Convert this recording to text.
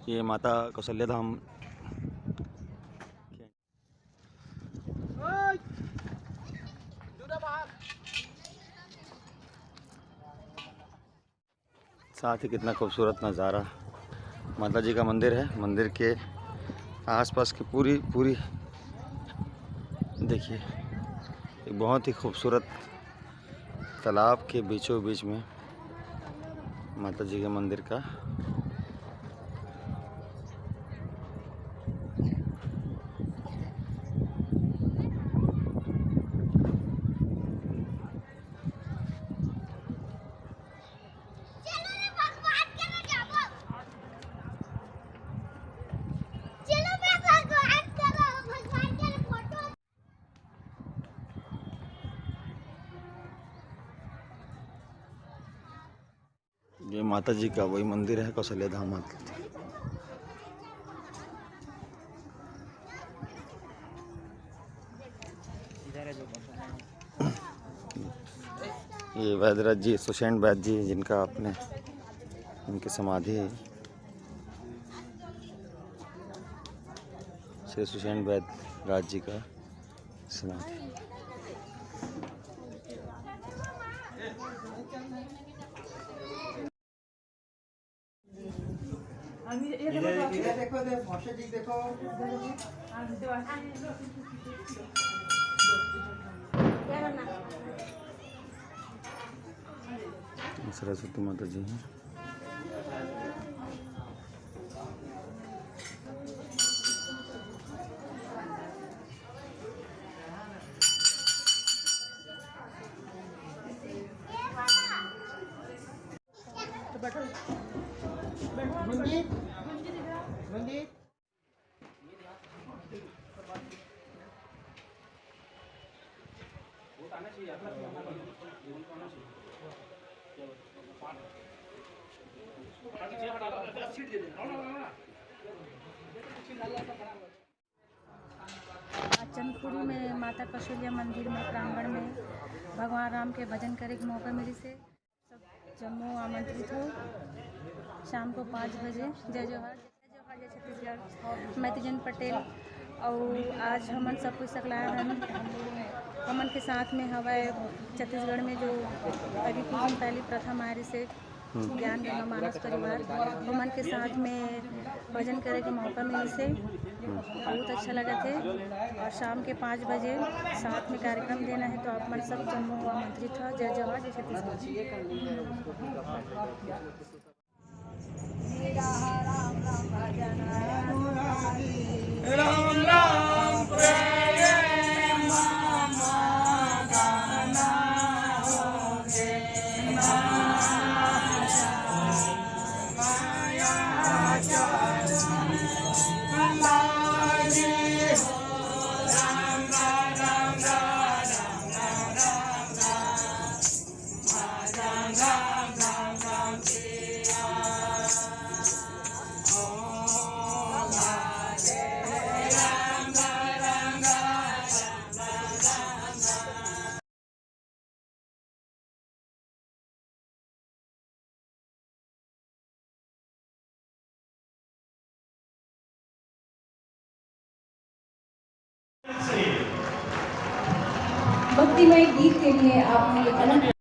ये माता कौशल्या धाम साथ ही कितना खूबसूरत नज़ारा। माता जी का मंदिर है। मंदिर के आसपास की पूरी देखिए, एक बहुत ही खूबसूरत तालाब के बीचों बीच में माता जी के मंदिर का ये माता जी का वही मंदिर है, कौशल्या धाम माता। ये वैद्यराज जी, सुषेण वैद्य जी, जिनका आपने उनकी समाधि है, श्री सुषेण वैद्य राज जी का समाधि। सरस्वती माता जी हैं। चंदपुरी में माता कौशल्या मंदिर में प्रांगण में भगवान राम के भजन करे के मौका मिली से सब जम्मू आमंत्रित हो। शाम को 5 बजे जय जोहार जय छत्तीसगढ़। मैं तिजन पटेल और आज हमन सब कुछ सकलाया हमन के साथ में हवाए छत्तीसगढ़ में जो अभी कुछ दिन पहले प्रथम आर्य से ज्ञान गंगा मानस परिवार हमन के साथ में भजन करे के मौका मिली से बहुत अच्छा लगा थे। और शाम के 5 बजे साथ में कार्यक्रम देना है, तो आप मन सब जम्मू आमंत्रित हो। जय जोहार जय छत्तीसगढ़। भक्तिमय गीत के लिए आपने